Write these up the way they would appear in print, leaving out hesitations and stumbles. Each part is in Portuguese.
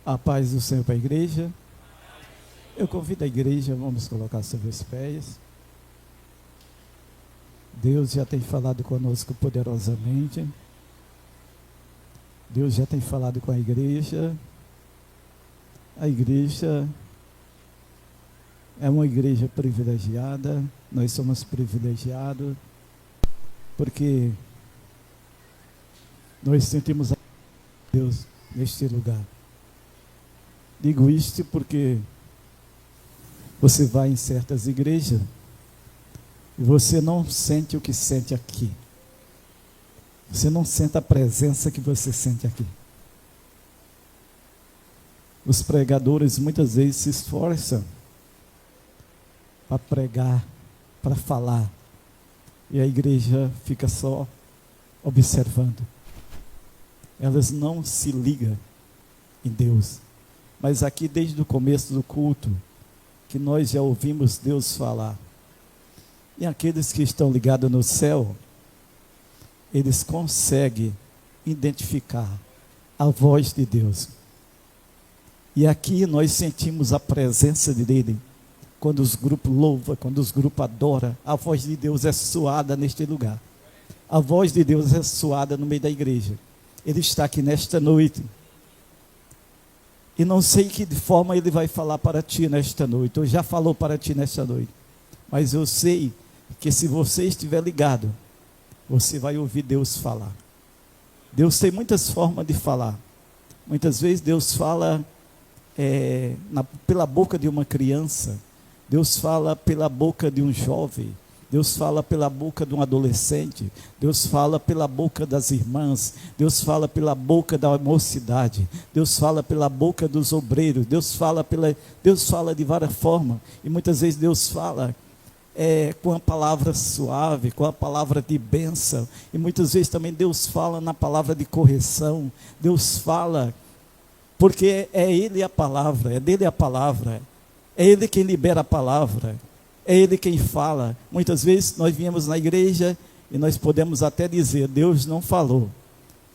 A paz do Senhor para a igreja. Eu convido a igreja, vamos colocar sobre os pés. Deus já tem falado conosco poderosamente. Deus já tem falado com a igreja. A igreja é uma igreja privilegiada. Nós somos privilegiados porque nós sentimos a Deus neste lugar. Digo isto porque você vai em certas igrejas e você não sente o que sente aqui. Você não sente a presença que você sente aqui. Os pregadores muitas vezes se esforçam para pregar, para falar, e a igreja fica só observando. Elas não se ligam em Deus. Mas aqui desde o começo do culto, que nós já ouvimos Deus falar. E aqueles que estão ligados no céu, eles conseguem identificar a voz de Deus. E aqui nós sentimos a presença dele. Quando os grupos louvam, quando os grupos adoram, a voz de Deus é soada neste lugar. A voz de Deus é soada no meio da igreja. Ele está aqui nesta noite. E não sei que forma ele vai falar para ti nesta noite, ou já falou para ti nesta noite. Mas eu sei que se você estiver ligado, você vai ouvir Deus falar. Deus tem muitas formas de falar. Muitas vezes Deus fala pela boca de uma criança. Deus fala pela boca de um jovem. Deus fala pela boca de um adolescente. Deus fala pela boca das irmãs. Deus fala pela boca da mocidade. Deus fala pela boca dos obreiros. Deus fala de várias formas. E muitas vezes Deus fala com a palavra suave, com a palavra de bênção. E muitas vezes também Deus fala na palavra de correção. Deus fala porque é Ele a palavra, é dele a palavra. É Ele quem libera a palavra. É Ele quem fala. Muitas vezes nós viemos na igreja e nós podemos até dizer, Deus não falou.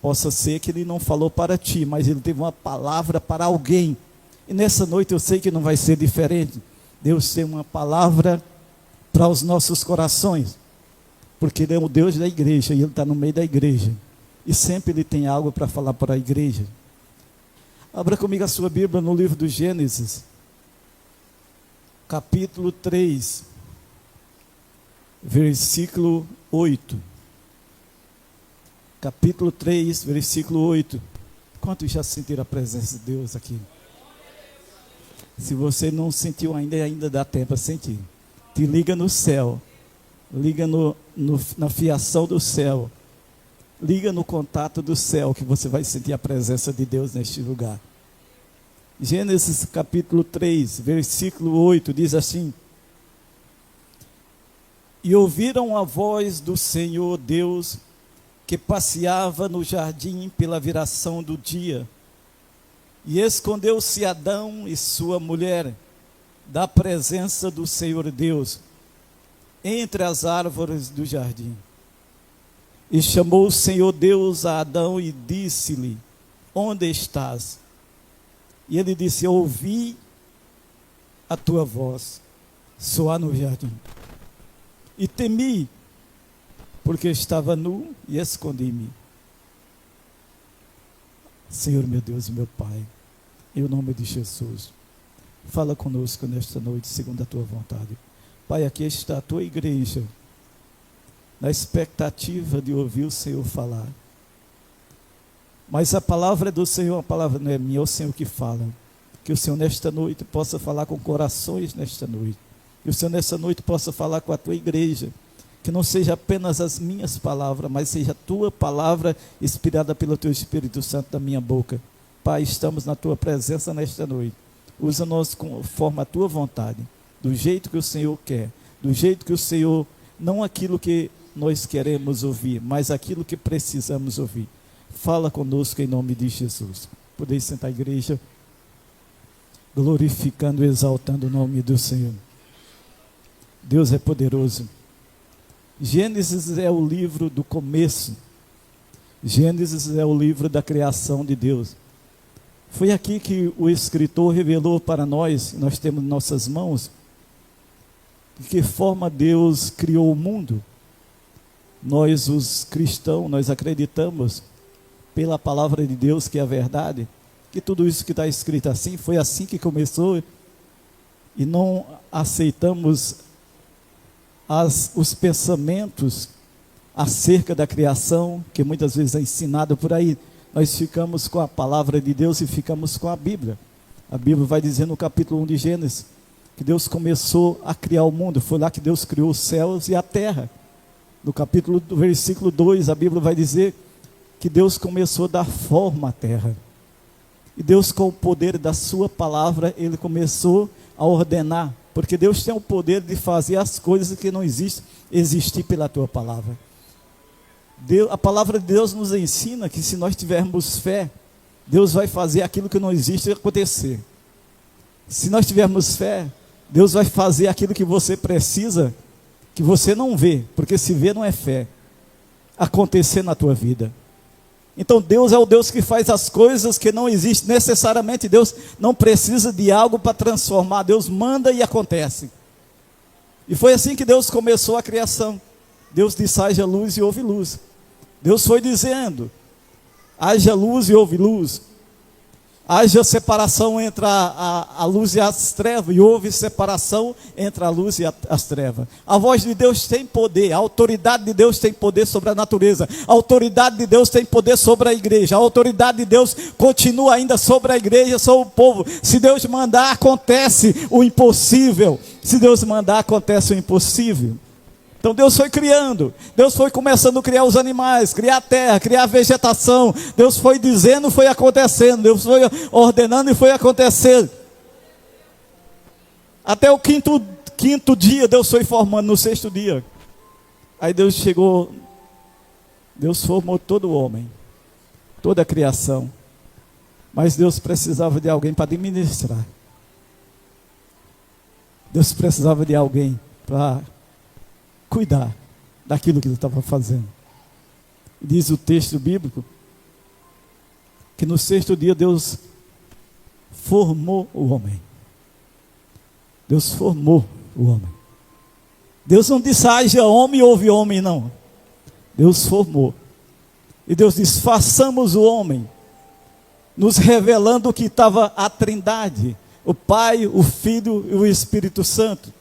Possa ser que Ele não falou para ti, mas Ele teve uma palavra para alguém. E nessa noite eu sei que não vai ser diferente. Deus tem uma palavra para os nossos corações. Porque Ele é o Deus da igreja e Ele está no meio da igreja. E sempre Ele tem algo para falar para a igreja. Abra comigo a sua Bíblia no livro do Gênesis. Capítulo 3, versículo 8. Capítulo 3, versículo 8. Quantos já sentiram a presença de Deus aqui? Se você não sentiu ainda dá tempo para sentir. Te liga no céu. Liga na fiação do céu. Liga no contato do céu, que você vai sentir a presença de Deus neste lugar. Gênesis capítulo 3, versículo 8, diz assim: E ouviram a voz do Senhor Deus, que passeava no jardim pela viração do dia. E escondeu-se Adão e sua mulher da presença do Senhor Deus, entre as árvores do jardim. E chamou o Senhor Deus a Adão e disse-lhe: Onde estás? E ele disse: ouvi a tua voz soar no jardim. E temi, porque estava nu e escondi-me. Senhor meu Deus e meu Pai, em nome de Jesus, fala conosco nesta noite, segundo a tua vontade. Pai, aqui está a tua igreja, na expectativa de ouvir o Senhor falar. Mas a palavra é do Senhor, a palavra não é minha, é o Senhor que fala. Que o Senhor nesta noite possa falar com corações nesta noite. Que o Senhor nesta noite possa falar com a tua igreja. Que não seja apenas as minhas palavras, mas seja a tua palavra inspirada pelo teu Espírito Santo da minha boca. Pai, estamos na tua presença nesta noite. Usa-nos conforme a tua vontade, do jeito que o Senhor quer, do jeito que o Senhor, não aquilo que nós queremos ouvir, mas aquilo que precisamos ouvir. Fala conosco em nome de Jesus. Podeis sentar, igreja, glorificando e exaltando o nome do Senhor. Deus é poderoso. Gênesis é o livro do começo. Gênesis é o livro da criação de Deus. Foi aqui que o escritor revelou para nós temos em nossas mãos, de que forma Deus criou o mundo. Nós, os cristãos, nós acreditamos, pela palavra de Deus, que é a verdade, que tudo isso que está escrito assim, foi assim que começou, e não aceitamos os pensamentos acerca da criação, que muitas vezes é ensinado por aí. Nós ficamos com a palavra de Deus e ficamos com a Bíblia. A Bíblia vai dizer no capítulo 1 de Gênesis, que Deus começou a criar o mundo, foi lá que Deus criou os céus e a terra. No capítulo do versículo 2, a Bíblia vai dizer que Deus começou a dar forma à terra. E Deus, com o poder da sua palavra, Ele começou a ordenar, porque Deus tem o poder de fazer as coisas que não existir pela tua palavra. A palavra de Deus nos ensina que se nós tivermos fé, Deus vai fazer aquilo que não existe acontecer. Se nós tivermos fé, Deus vai fazer aquilo que você precisa, que você não vê, porque se vê não é fé, acontecer na tua vida. Então Deus é o Deus que faz as coisas que não existem. Necessariamente Deus não precisa de algo para transformar. Deus manda e acontece. E foi assim que Deus começou a criação. Deus disse: haja luz e houve luz. Deus foi dizendo: haja luz e houve luz. Haja separação entre a luz e as trevas, e houve separação entre a luz e as trevas. A voz de Deus tem poder, a autoridade de Deus tem poder sobre a natureza, a autoridade de Deus tem poder sobre a igreja, a autoridade de Deus continua ainda sobre a igreja, sobre o povo. Se Deus mandar, acontece o impossível. Se Deus mandar, acontece o impossível. Então Deus foi criando, Deus foi começando a criar os animais, criar a terra, criar a vegetação. Deus foi dizendo, foi acontecendo. Deus foi ordenando e foi acontecendo. Até o quinto dia Deus foi formando, no sexto dia. Aí Deus chegou, Deus formou todo o homem, toda a criação. Mas Deus precisava de alguém para administrar. Deus precisava de alguém para cuidar daquilo que ele estava fazendo. Diz o texto bíblico que no sexto dia Deus formou o homem. Deus formou o homem. Deus não disse: haja homem e houve homem, não. Deus formou. E Deus disse: façamos o homem, nos revelando que estava a Trindade, o Pai, o Filho e o Espírito Santo.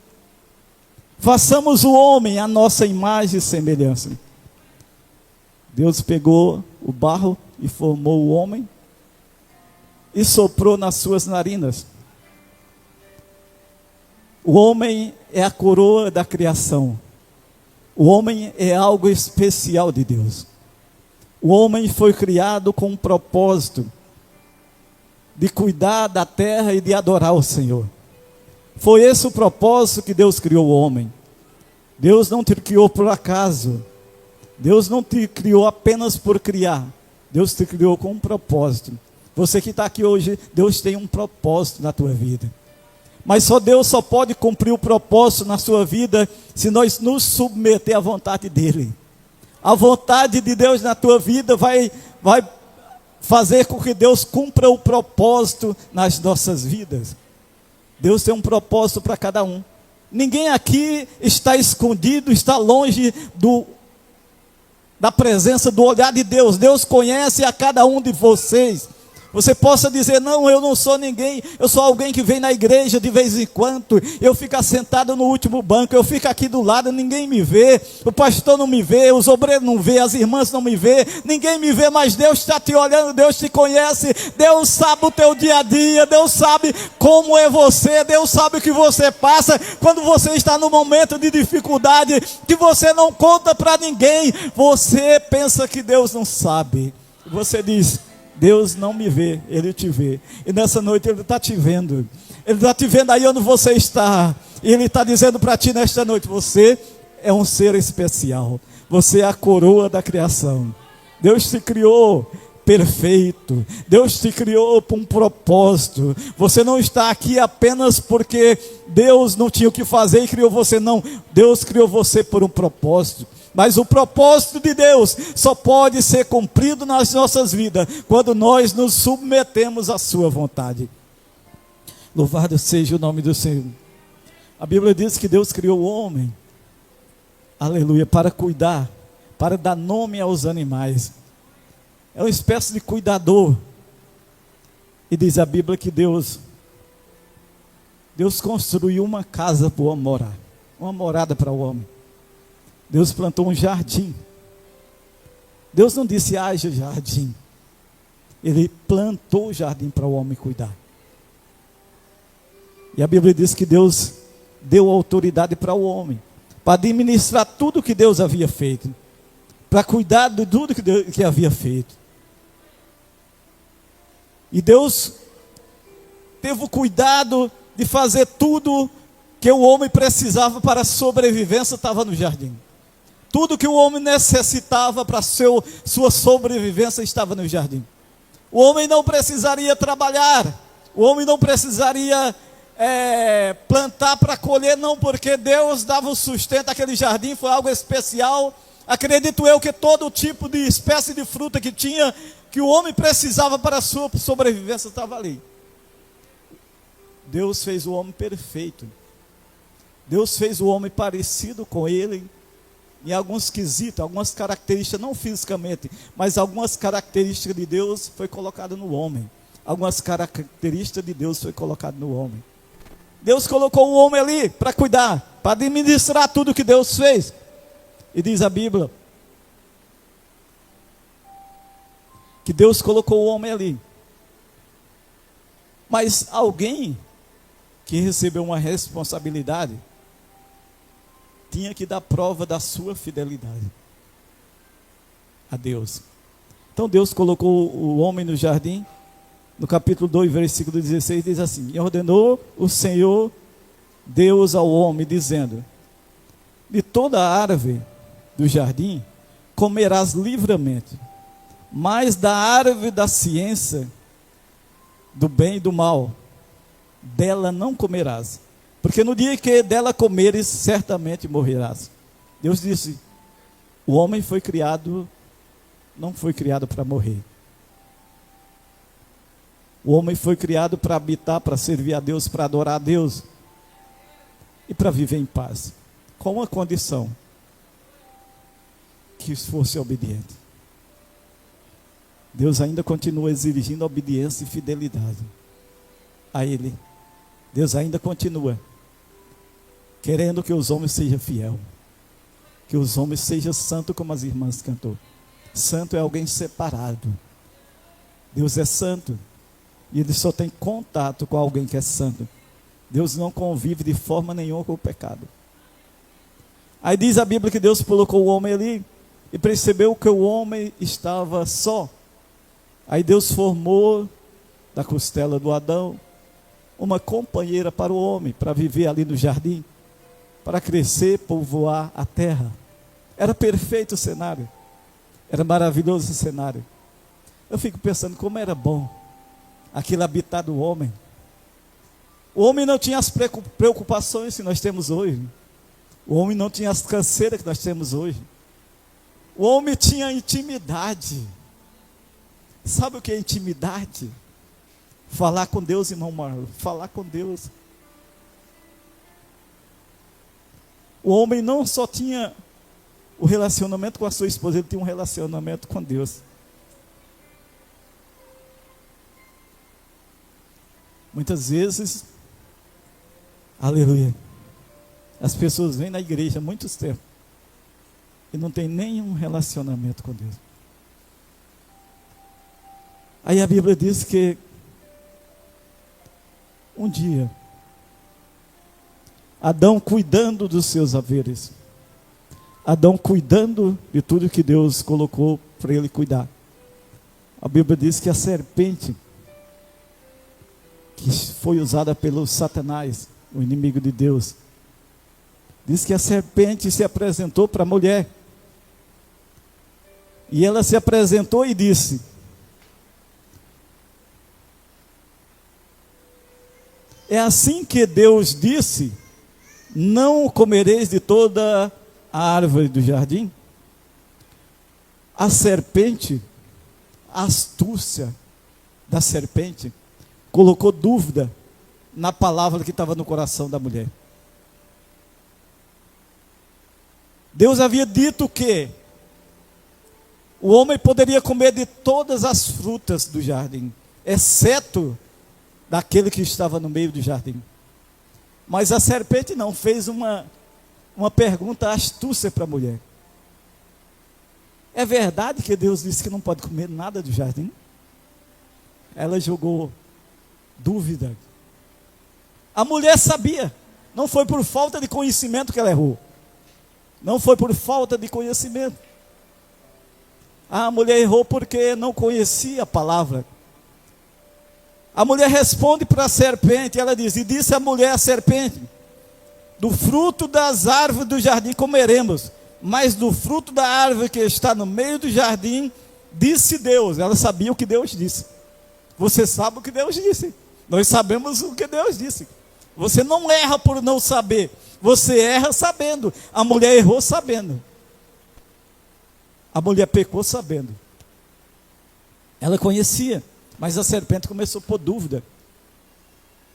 Façamos o homem à nossa imagem e semelhança. Deus pegou o barro e formou o homem e soprou nas suas narinas. O homem é a coroa da criação. O homem é algo especial de Deus. O homem foi criado com um propósito de cuidar da terra e de adorar o Senhor. Foi esse o propósito que Deus criou o homem. Deus não te criou por acaso. Deus não te criou apenas por criar. Deus te criou com um propósito. Você que está aqui hoje, Deus tem um propósito na tua vida. Mas Deus só pode cumprir o propósito na sua vida se nós nos submeter à vontade dEle. A vontade de Deus na tua vida vai fazer com que Deus cumpra o propósito nas nossas vidas. Deus tem um propósito para cada um. Ninguém aqui está escondido, está longe da presença, do olhar de Deus. Deus conhece a cada um de vocês. Você possa dizer: não, eu não sou ninguém, eu sou alguém que vem na igreja de vez em quando, eu fico sentado no último banco, eu fico aqui do lado, ninguém me vê, o pastor não me vê, os obreiros não vê, as irmãs não me vê, ninguém me vê, mas Deus está te olhando, Deus te conhece, Deus sabe o teu dia a dia, Deus sabe como é você, Deus sabe o que você passa, quando você está num momento de dificuldade, que você não conta para ninguém, você pensa que Deus não sabe, você diz: Deus não me vê, Ele te vê. E nessa noite Ele está te vendo. Ele está te vendo aí onde você está. E Ele está dizendo para ti nesta noite: você é um ser especial. Você é a coroa da criação. Deus te criou perfeito. Deus te criou por um propósito. Você não está aqui apenas porque Deus não tinha o que fazer e criou você. Não. Deus criou você por um propósito. Mas o propósito de Deus só pode ser cumprido nas nossas vidas quando nós nos submetemos à sua vontade. Louvado seja o nome do Senhor. A Bíblia diz que Deus criou o homem, aleluia, para cuidar, para dar nome aos animais. É uma espécie de cuidador. E diz a Bíblia que Deus construiu uma casa para o homem morar, uma morada para o homem. Deus plantou um jardim. Deus não disse haja jardim. Ele plantou o jardim para o homem cuidar. E a Bíblia diz que Deus deu autoridade para o homem, para administrar tudo que Deus havia feito, para cuidar de tudo que havia feito. E Deus teve o cuidado de fazer tudo que o homem precisava para a sobrevivência, estava no jardim. Tudo que o homem necessitava para sua sobrevivência estava no jardim. O homem não precisaria trabalhar, o homem não precisaria plantar para colher, não, porque Deus dava o sustento. Aquele jardim foi algo especial. Acredito eu que todo tipo de espécie de fruta que tinha, que o homem precisava para a sua sobrevivência, estava ali. Deus fez o homem perfeito. Deus fez o homem parecido com ele em alguns quesitos, algumas características, não fisicamente, mas algumas características de Deus foi colocado no homem. Algumas características de Deus foi colocado no homem. Deus colocou o homem ali para cuidar, para administrar tudo que Deus fez. E diz a Bíblia que Deus colocou o homem ali. Mas alguém que recebeu uma responsabilidade tinha que dar prova da sua fidelidade a Deus. Então Deus colocou o homem no jardim. No capítulo 2, versículo 16, diz assim: e ordenou o Senhor Deus ao homem, dizendo: de toda a árvore do jardim comerás livremente, mas da árvore da ciência do bem e do mal, dela não comerás, porque no dia que dela comeres, certamente morrerás. Deus disse: o homem foi criado, não foi criado para morrer. O homem foi criado para habitar, para servir a Deus, para adorar a Deus e para viver em paz, com uma condição: que fosse obediente. Deus ainda continua exigindo obediência e fidelidade a Ele. Deus ainda continua querendo que os homens sejam fiel, que os homens sejam santos, como as irmãs cantou. Santo é alguém separado. Deus é santo e Ele só tem contato com alguém que é santo. Deus não convive de forma nenhuma com o pecado. Aí diz a Bíblia que Deus colocou o homem ali e percebeu que o homem estava só. Aí Deus formou da costela do Adão uma companheira para o homem, para viver ali no jardim, para crescer, povoar a terra. Era perfeito o cenário, era maravilhoso o cenário. Eu fico pensando como era bom aquele habitar do homem. O homem não tinha as preocupações que nós temos hoje. O homem não tinha as canseiras que nós temos hoje. O homem tinha intimidade. Sabe o que é intimidade? Falar com Deus, irmão Marlon. Falar com Deus. O homem não só tinha o relacionamento com a sua esposa, ele tinha um relacionamento com Deus. Muitas vezes, aleluia, as pessoas vêm na igreja há muitos tempos e não tem nenhum relacionamento com Deus. Aí a Bíblia diz que um dia, Adão cuidando dos seus haveres, Adão cuidando de tudo que Deus colocou para ele cuidar. A Bíblia diz que a serpente, que foi usada pelo Satanás, o inimigo de Deus, diz que a serpente se apresentou para a mulher. E ela se apresentou e disse: é assim que Deus disse: não comereis de toda a árvore do jardim? A serpente, a astúcia da serpente, colocou dúvida na palavra que estava no coração da mulher. Deus havia dito que o homem poderia comer de todas as frutas do jardim, exceto daquele que estava no meio do jardim. Mas a serpente não, fez uma pergunta astúcia para a mulher. É verdade que Deus disse que não pode comer nada do jardim? Ela jogou dúvida. A mulher sabia, não foi por falta de conhecimento que ela errou. Não foi por falta de conhecimento. A mulher errou porque não conhecia a palavra. A mulher responde para a serpente, ela diz, e disse a mulher à serpente, do fruto das árvores do jardim comeremos, mas do fruto da árvore que está no meio do jardim, disse Deus. Ela sabia o que Deus disse. Você sabe o que Deus disse. Nós sabemos o que Deus disse. Você não erra por não saber. Você erra sabendo. A mulher errou sabendo. A mulher pecou sabendo. Ela conhecia, mas a serpente começou a pôr dúvida.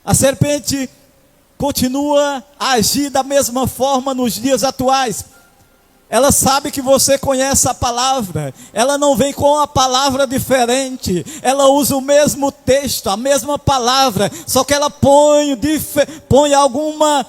A serpente continua a agir da mesma forma nos dias atuais. Ela sabe que você conhece a palavra. Ela não vem com a palavra diferente. Ela usa o mesmo texto, a mesma palavra. Só que ela põe alguma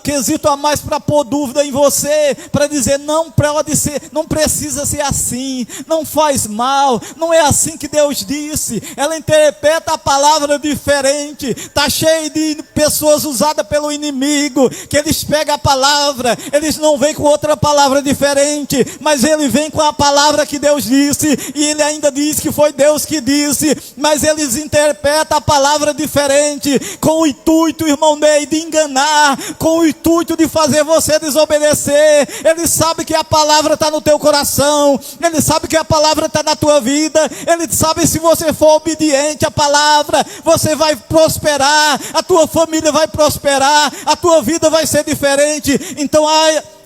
quesito a mais para pôr dúvida em você, para dizer não pode ser, não precisa ser assim, não faz mal, não é assim que Deus disse. Ela interpreta a palavra diferente. Está cheio de pessoas usadas pelo inimigo, que eles pegam a palavra, eles não vêm com outra palavra diferente, mas ele vem com a palavra que Deus disse, e ele ainda diz que foi Deus que disse, mas eles interpretam a palavra diferente, com o intuito, irmão Ney, de enganar, com o intuito de fazer você desobedecer. Ele sabe que a palavra está no teu coração, ele sabe que a palavra está na tua vida, ele sabe se você for obediente à palavra, você vai prosperar, a tua família vai prosperar, a tua vida vai ser diferente. Então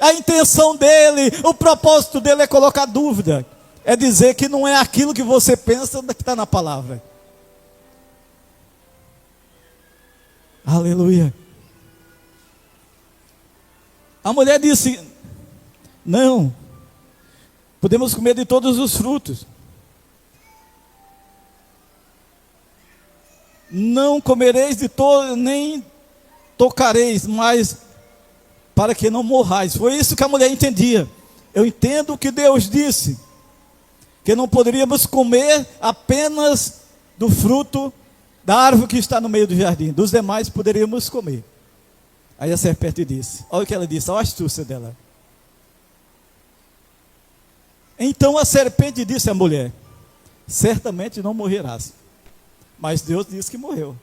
a intenção dele, o propósito dele é colocar dúvida, é dizer que não é aquilo que você pensa que está na palavra. Aleluia. A mulher disse, não, podemos comer de todos os frutos. Não comereis de todo, nem tocareis, mas para que não morrais. Foi isso que a mulher entendia. Eu entendo o que Deus disse, que não poderíamos comer apenas do fruto da árvore que está no meio do jardim, dos demais poderíamos comer. Aí a serpente disse, olha o que ela disse, olha a astúcia dela. Então a serpente disse à mulher, certamente não morrerás. Mas Deus disse que morreu.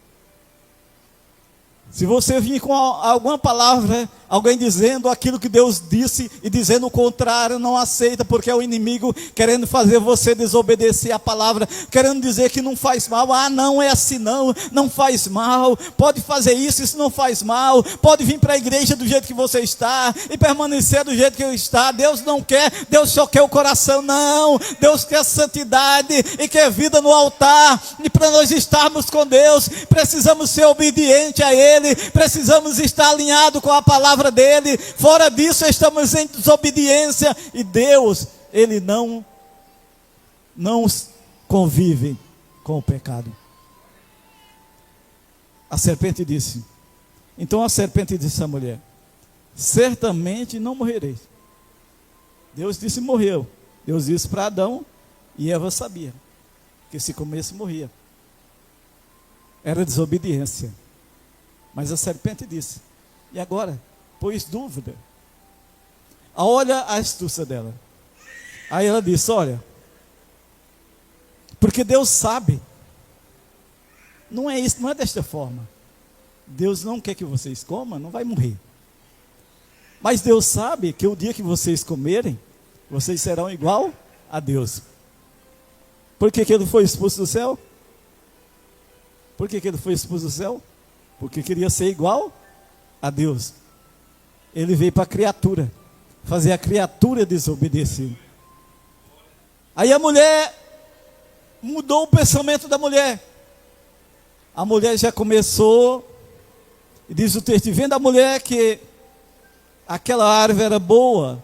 Se você vir com alguma palavra, alguém dizendo aquilo que Deus disse e dizendo o contrário, não aceita, porque é o inimigo querendo fazer você desobedecer a palavra, querendo dizer que não faz mal. Ah, não é assim não, não faz mal, pode fazer isso não faz mal, pode vir para a igreja do jeito que você está e permanecer do jeito que está. Deus não quer, Deus só quer o coração. Não, Deus quer santidade e quer vida no altar, e para nós estarmos com Deus, precisamos ser obedientes a Ele, precisamos estar alinhados com a palavra dele. Fora disso estamos em desobediência, e Deus, ele não convive com o pecado. A serpente disse, então a serpente disse à mulher, certamente não morrereis. Deus disse morreu. Deus disse para Adão, e Eva sabia que se comesse morria. Era desobediência. Mas a serpente disse, e agora? Pôs dúvida. Olha a astúcia dela. Aí ela disse, olha, porque Deus sabe, não é isso, não é desta forma. Deus não quer que vocês comam, não vai morrer. Mas Deus sabe que o dia que vocês comerem, vocês serão igual a Deus. Por que ele foi expulso do céu? Por que ele foi expulso do céu? Porque queria ser igual a Deus. Ele veio para a criatura, fazer a criatura desobedecer. Aí a mulher mudou o pensamento da mulher. A mulher já começou, e diz o texto, vendo a mulher que aquela árvore era boa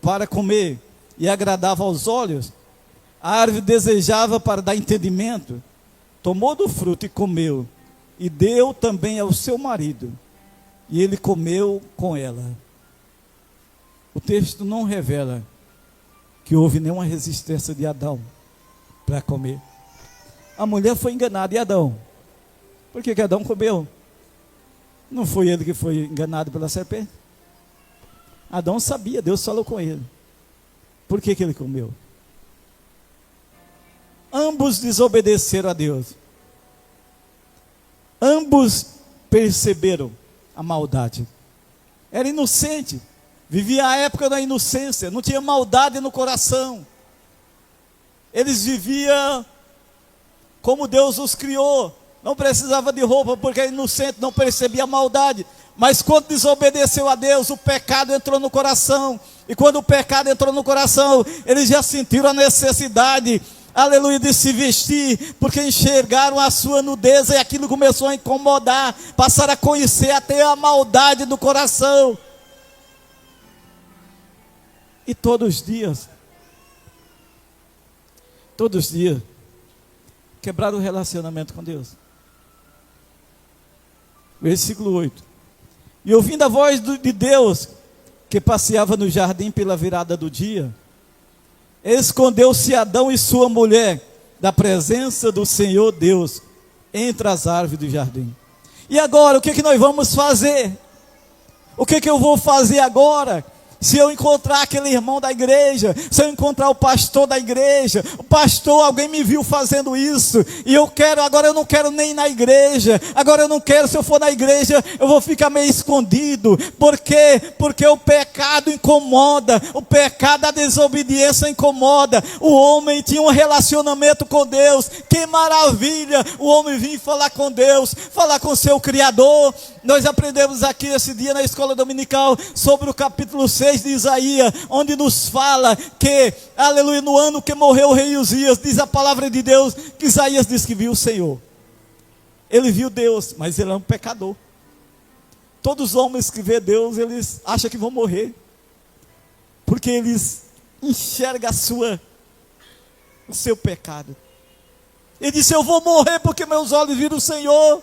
para comer e agradava aos olhos, a árvore desejava para dar entendimento, tomou do fruto e comeu, e deu também ao seu marido, e ele comeu com ela. O texto não revela que houve nenhuma resistência de Adão para comer. A mulher foi enganada. E Adão? Por que Adão comeu? Não foi ele que foi enganado pela serpente? Adão sabia, Deus falou com ele. Por que ele comeu? Ambos desobedeceram a Deus. Ambos perceberam a maldade. Era inocente. Vivia a época da inocência. Não tinha maldade no coração. Eles viviam como Deus os criou. Não precisava de roupa, porque era inocente, não percebia a maldade. Mas quando desobedeceu a Deus, o pecado entrou no coração. E quando o pecado entrou no coração, eles já sentiram a necessidade, aleluia, de se vestir, porque enxergaram a sua nudez e aquilo começou a incomodar. Passaram a conhecer até a maldade do coração. E todos os dias, quebraram o relacionamento com Deus. Versículo 8. E ouvindo a voz de Deus, que passeava no jardim pela virada do dia, escondeu-se Adão e sua mulher da presença do Senhor Deus entre as árvores do jardim. E agora, o que nós vamos fazer? O que eu vou fazer agora? Se eu encontrar aquele irmão da igreja, se eu encontrar o pastor da igreja, o pastor, alguém me viu fazendo isso, e agora eu não quero nem ir na igreja, agora eu não quero, se eu for na igreja, eu vou ficar meio escondido. Por quê? Porque o pecado incomoda, o pecado da desobediência incomoda. O homem tinha um relacionamento com Deus, que maravilha, o homem vinha falar com Deus, falar com seu Criador. Nós aprendemos aqui esse dia na escola dominical, sobre o capítulo 6 de Isaías, onde nos fala que, aleluia, no ano que morreu o rei Uzias, diz a palavra de Deus, que Isaías diz que viu o Senhor. Ele viu Deus, mas ele é um pecador. Todos os homens que vê Deus, eles acham que vão morrer, porque eles enxergam o seu pecado. Ele disse, eu vou morrer porque meus olhos viram o Senhor.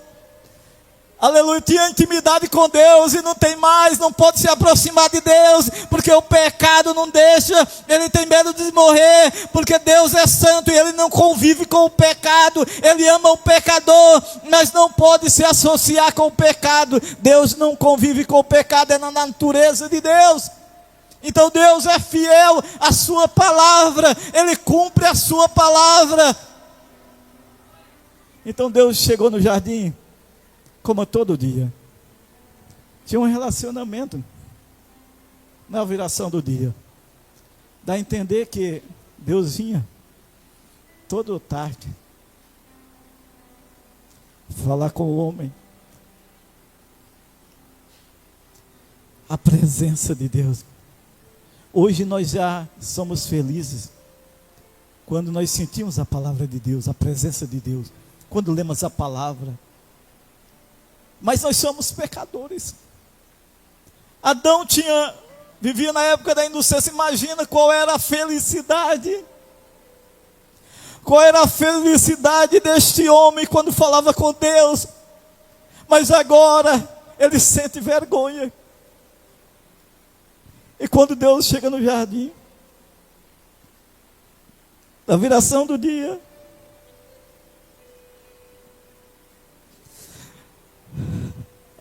Aleluia, tinha intimidade com Deus e não tem mais, não pode se aproximar de Deus, porque o pecado não deixa, ele tem medo de morrer, porque Deus é santo e ele não convive com o pecado, ele ama o pecador, mas não pode se associar com o pecado. Deus não convive com o pecado, é na natureza de Deus. Então Deus é fiel à sua palavra, ele cumpre a sua palavra. Então Deus chegou no jardim, como todo dia, tinha um relacionamento. Na viração do dia, dá a entender que Deus vinha todo tarde falar com o homem. A presença de Deus. Hoje nós já somos felizes quando nós sentimos a palavra de Deus, a presença de Deus, quando lemos a palavra. Mas nós somos pecadores. Adão vivia na época da inocência. Imagina qual era a felicidade. Qual era a felicidade deste homem quando falava com Deus. Mas agora ele sente vergonha. E quando Deus chega no jardim, na viração do dia,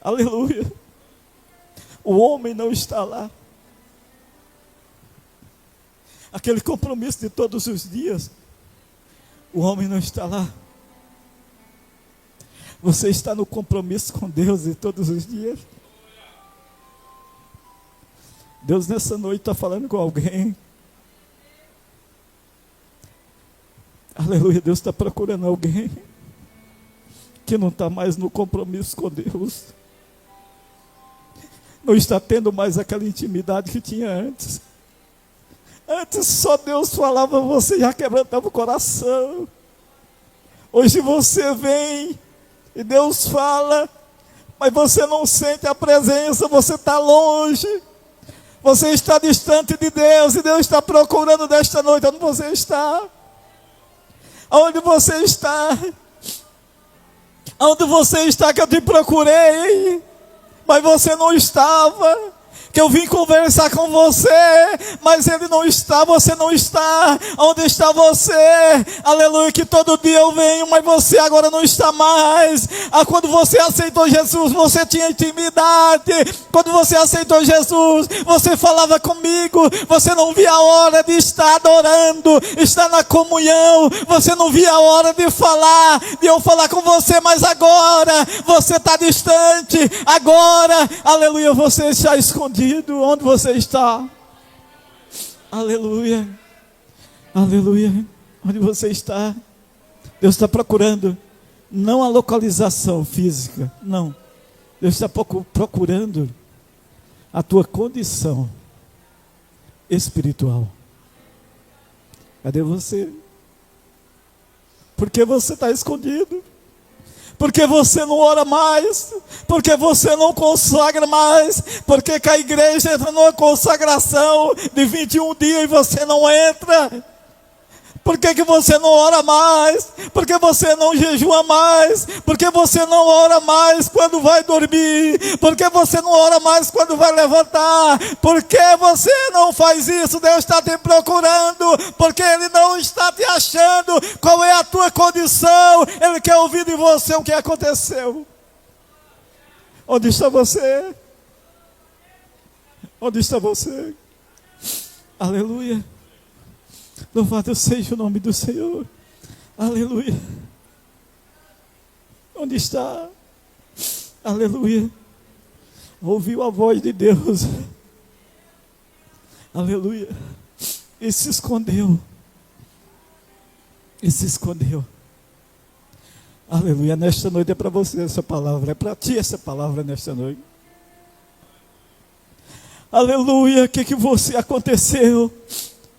aleluia, o homem não está lá. Aquele compromisso de todos os dias, o homem não está lá. Você está no compromisso com Deus de todos os dias? Deus nessa noite está falando com alguém. Aleluia, Deus está procurando alguém que não está mais no compromisso com Deus. Não está tendo mais aquela intimidade que tinha antes. Antes só Deus falava, você já quebrantava o coração. Hoje você vem e Deus fala, mas você não sente a presença, você está longe. Você está distante de Deus e Deus está procurando nesta noite. Onde você está? Onde você está? Onde você está que eu te procurei, mas você não estava? Que eu vim conversar com você, mas ele não está, você não está. Onde está você? Aleluia, que todo dia eu venho, mas você agora não está mais. Quando você aceitou Jesus, você tinha intimidade. Quando você aceitou Jesus, você falava comigo. Você não via a hora de estar adorando, estar na comunhão. Você não via a hora de falar, de eu falar com você, mas agora você está distante. Agora, aleluia, você está escondido. Onde você está? Aleluia, aleluia. Onde você está? Deus está procurando, não a localização física, não. Deus está procurando a tua condição espiritual. Cadê você? Por que você está escondido? Porque você não ora mais, porque você não consagra mais, porque que a igreja entra numa consagração de 21 dias e você não entra. Por que você não ora mais? Por que você não jejua mais? Por que você não ora mais quando vai dormir? Por que você não ora mais quando vai levantar? Por que você não faz isso? Deus está te procurando, porque Ele não está te achando. Qual é a tua condição? Ele quer ouvir de você o que aconteceu. Onde está você? Onde está você? Aleluia. Louvado seja o nome do Senhor. Aleluia. Onde está? Aleluia. Ouviu a voz de Deus. Aleluia. E se escondeu. E se escondeu. Aleluia. Nesta noite é para você essa palavra. É para ti essa palavra nesta noite. Aleluia. O que você aconteceu?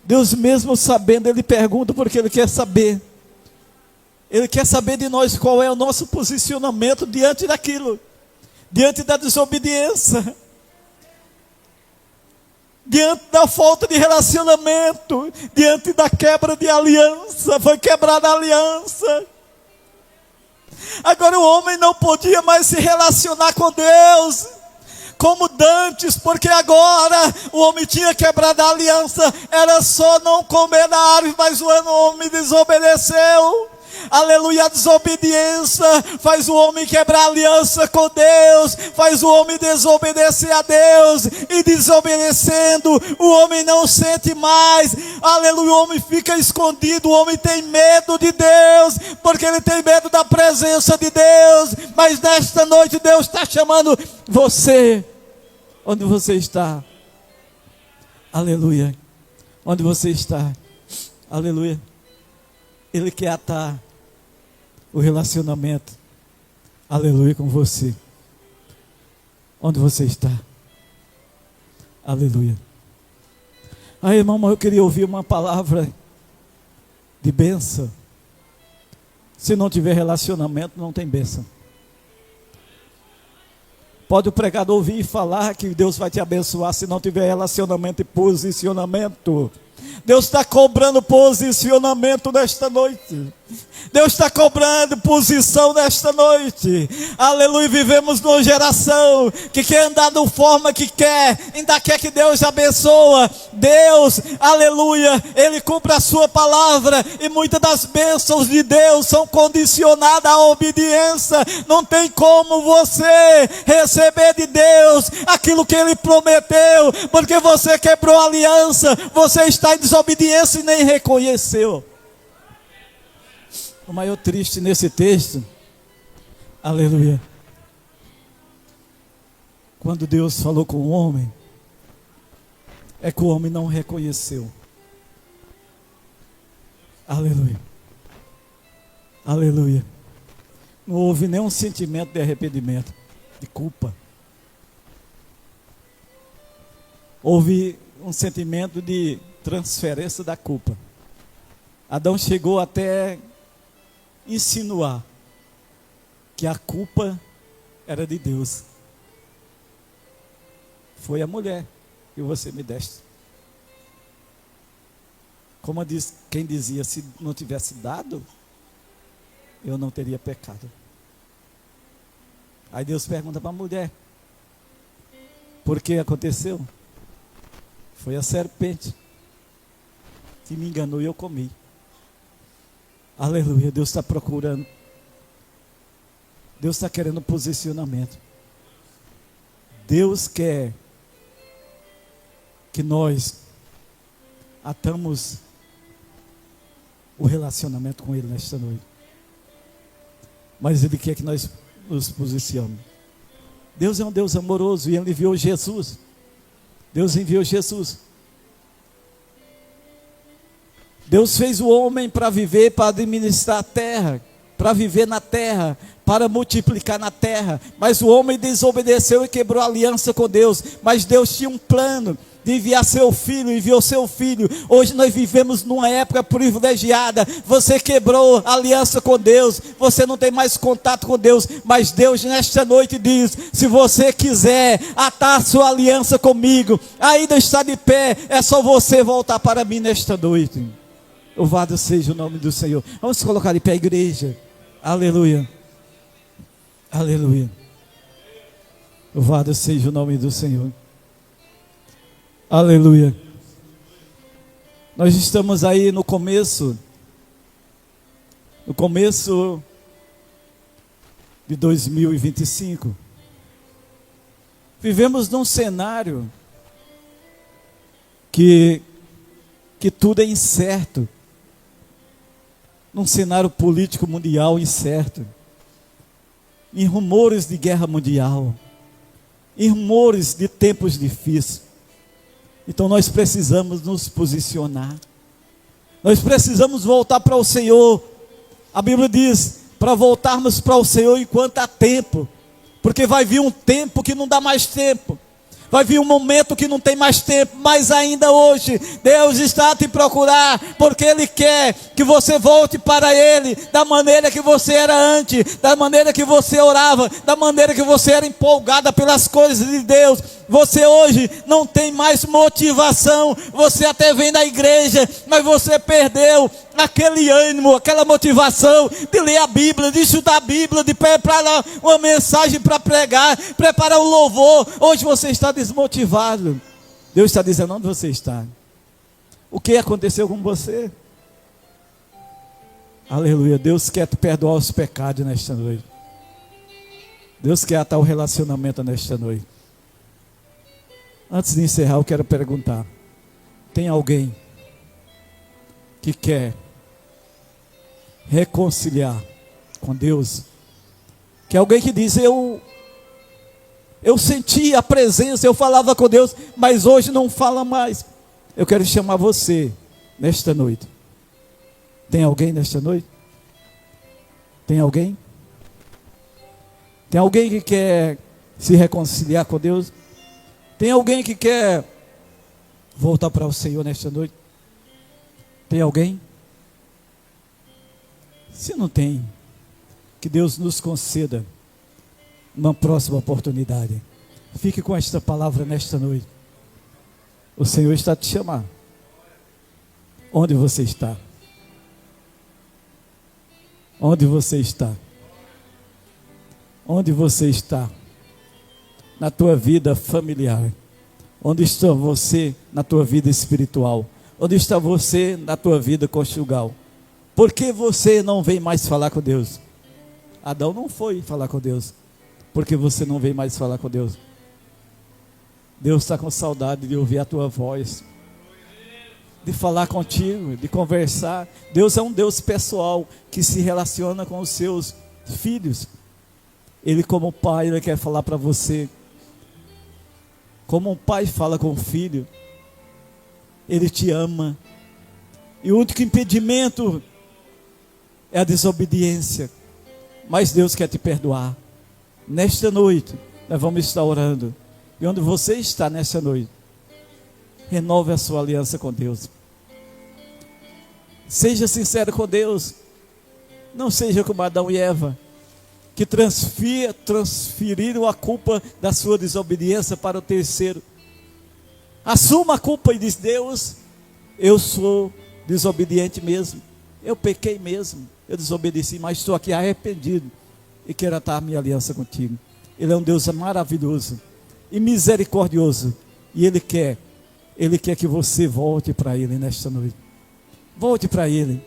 Deus mesmo sabendo, Ele pergunta porque Ele quer saber. Ele quer saber de nós qual é o nosso posicionamento diante daquilo. Diante da desobediência. Diante da falta de relacionamento. Diante da quebra de aliança. Foi quebrada a aliança. Agora o homem não podia mais se relacionar com Deus como dantes, porque agora o homem tinha quebrado a aliança. Era só não comer na árvore, mas o homem desobedeceu. Aleluia, a desobediência faz o homem quebrar a aliança com Deus, faz o homem desobedecer a Deus, e desobedecendo, o homem não sente mais. Aleluia, o homem fica escondido, o homem tem medo de Deus, porque ele tem medo da presença de Deus. Mas nesta noite Deus está chamando você. Onde você está? Aleluia. Onde você está? Aleluia. Ele quer atar o relacionamento, aleluia, com você. Onde você está? Aleluia. Aí, irmão, eu queria ouvir uma palavra de bênção. Se não tiver relacionamento, não tem bênção. Pode o pregador ouvir e falar que Deus vai te abençoar se não tiver relacionamento e posicionamento. Deus está cobrando posicionamento nesta noite. Deus está cobrando posição nesta noite. Aleluia, vivemos numa geração que quer andar da forma que quer, ainda quer que Deus abençoe. Deus, aleluia, Ele cumpre a sua palavra, e muitas das bênçãos de Deus são condicionadas à obediência. Não tem como você receber de Deus aquilo que Ele prometeu, porque você quebrou a aliança, você está em desobediência e nem reconheceu. O maior triste nesse texto, aleluia, quando Deus falou com o homem, é que o homem não reconheceu. Aleluia, aleluia. Não houve nenhum sentimento de arrependimento, de culpa. Houve um sentimento de transferência da culpa. Adão chegou até insinuar que a culpa era de Deus. Foi a mulher que você me deste. Como diz, quem dizia, se não tivesse dado, eu não teria pecado. Aí Deus pergunta para a mulher: por que aconteceu? Foi a serpente que me enganou e eu comi. Aleluia, Deus está procurando. Deus está querendo posicionamento. Deus quer que nós atamos o relacionamento com Ele nesta noite. Mas Ele quer que nós nos posicionemos. Deus é um Deus amoroso e Ele enviou Jesus. Deus enviou Jesus. Deus fez o homem para viver, para administrar a terra, para viver na terra, para multiplicar na terra. Mas o homem desobedeceu e quebrou a aliança com Deus. Mas Deus tinha um plano de enviar seu filho, enviou seu filho. Hoje nós vivemos numa época privilegiada. Você quebrou a aliança com Deus, você não tem mais contato com Deus, mas Deus nesta noite diz: se você quiser atar sua aliança comigo, ainda está de pé, é só você voltar para mim nesta noite. Louvado seja o nome do Senhor. Vamos colocar de pé, igreja. Aleluia, aleluia. Louvado seja o nome do Senhor. Aleluia. Nós estamos aí no começo de 2025. Vivemos num cenário que tudo é incerto. Num cenário político mundial incerto. Em rumores de guerra mundial. Em rumores de tempos difíceis. Então nós precisamos nos posicionar. Nós precisamos voltar para o Senhor. A Bíblia diz para voltarmos para o Senhor enquanto há tempo. Porque vai vir um tempo que não dá mais tempo. Vai vir um momento que não tem mais tempo, mas ainda hoje Deus está a te procurar, porque Ele quer que você volte para Ele, da maneira que você era antes, da maneira que você orava, da maneira que você era empolgada pelas coisas de Deus. Você hoje não tem mais motivação, você até vem da igreja, mas você perdeu aquele ânimo, aquela motivação de ler a Bíblia, de estudar a Bíblia, de preparar uma mensagem para pregar, preparar um louvor. Hoje você está desmotivado. Deus está dizendo: onde você está? O que aconteceu com você? Aleluia. Deus quer te perdoar os pecados nesta noite. Deus quer atar o relacionamento nesta noite. Antes de encerrar, eu quero perguntar: tem alguém que quer reconciliar com Deus? Que é alguém que diz: eu senti a presença, eu falava com Deus, mas hoje não fala mais. Eu quero chamar você nesta noite. Tem alguém nesta noite? Tem alguém? Tem alguém que quer se reconciliar com Deus? Tem alguém que quer voltar para o Senhor nesta noite? Tem alguém? Se não tem, que Deus nos conceda uma próxima oportunidade. Fique com esta palavra nesta noite. O Senhor está a te chamar. Onde você está? Onde você está? Onde você está? Na tua vida familiar? Onde está você na tua vida espiritual? Onde está você na tua vida conjugal? Por que você não vem mais falar com Deus? Adão não foi falar com Deus. Por que você não vem mais falar com Deus? Deus está com saudade de ouvir a tua voz, de falar contigo, de conversar. Deus é um Deus pessoal que se relaciona com os seus filhos. Ele, como pai, Ele quer falar para você. Como um pai fala com o filho, Ele te ama. E o único impedimento é a desobediência. Mas Deus quer te perdoar. Nesta noite, nós vamos estar orando. E onde você está nessa noite, renove a sua aliança com Deus. Seja sincero com Deus. Não seja como Adão e Eva, que transferiram a culpa da sua desobediência para o terceiro. Assuma a culpa e diz: Deus, eu sou desobediente mesmo, eu pequei mesmo, eu desobedeci, mas estou aqui arrependido e quero atar a minha aliança contigo. Ele é um Deus maravilhoso e misericordioso, e Ele quer que você volte para Ele nesta noite. Volte para Ele.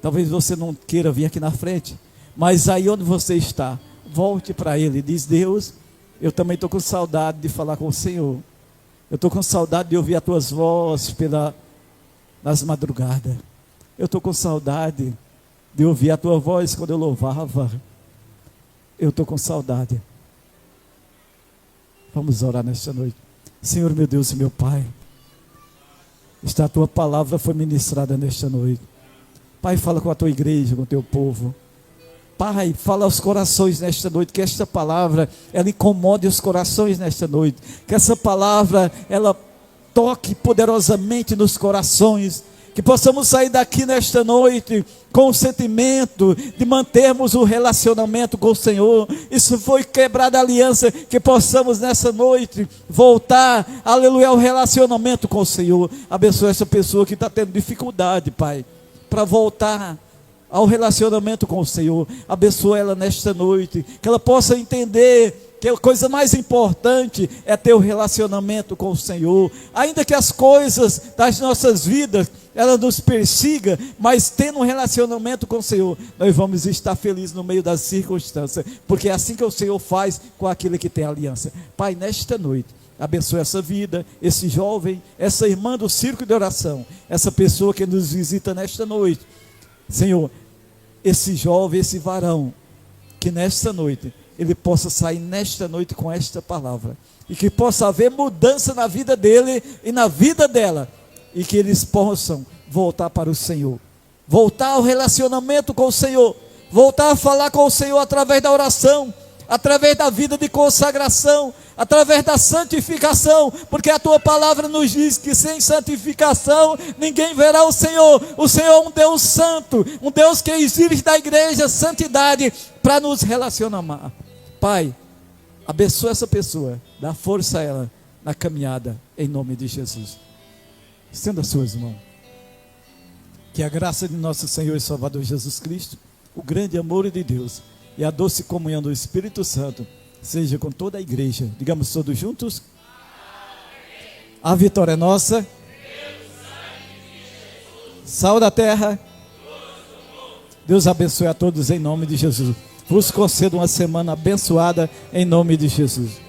Talvez você não queira vir aqui na frente, mas aí onde você está, volte para Ele. Diz: Deus, eu também estou com saudade de falar com o Senhor. Eu estou com saudade de ouvir as tuas vozes nas madrugadas. Eu estou com saudade de ouvir a tua voz quando eu louvava. Eu estou com saudade. Vamos orar nesta noite. Senhor, meu Deus e meu Pai, a tua palavra foi ministrada nesta noite. Pai, fala com a tua igreja, com o teu povo. Pai, fala aos corações nesta noite, que esta palavra, ela incomode os corações nesta noite, que essa palavra, ela toque poderosamente nos corações, que possamos sair daqui nesta noite com o sentimento de mantermos o relacionamento com o Senhor. Isso foi quebrada a aliança, que possamos nessa noite voltar, aleluia, ao relacionamento com o Senhor. Abençoa essa pessoa que está tendo dificuldade, Pai, para voltar ao relacionamento com o Senhor. Abençoa ela nesta noite, que ela possa entender que a coisa mais importante é ter o relacionamento com o Senhor. Ainda que as coisas das nossas vidas, ela nos persiga, mas tendo um relacionamento com o Senhor, nós vamos estar felizes no meio das circunstâncias, porque é assim que o Senhor faz com aquele que tem aliança. Pai, nesta noite, abençoa essa vida, esse jovem, essa irmã do círculo de oração, essa pessoa que nos visita nesta noite. Senhor, esse jovem, esse varão, que nesta noite ele possa sair nesta noite com esta palavra, e que possa haver mudança na vida dele e na vida dela, e que eles possam voltar para o Senhor, voltar ao relacionamento com o Senhor, voltar a falar com o Senhor através da oração, através da vida de consagração, através da santificação, porque a tua palavra nos diz que sem santificação ninguém verá o Senhor. O Senhor é um Deus santo, um Deus que exige da igreja santidade para nos relacionar. Pai, abençoa essa pessoa, dá força a ela na caminhada, em nome de Jesus. Estenda as suas mãos. Que a graça de nosso Senhor e Salvador Jesus Cristo, o grande amor de Deus e a doce comunhão do Espírito Santo seja com toda a igreja. Digamos todos juntos: a vitória é nossa. Sal da terra. Deus abençoe a todos em nome de Jesus. Vos concedo uma semana abençoada em nome de Jesus.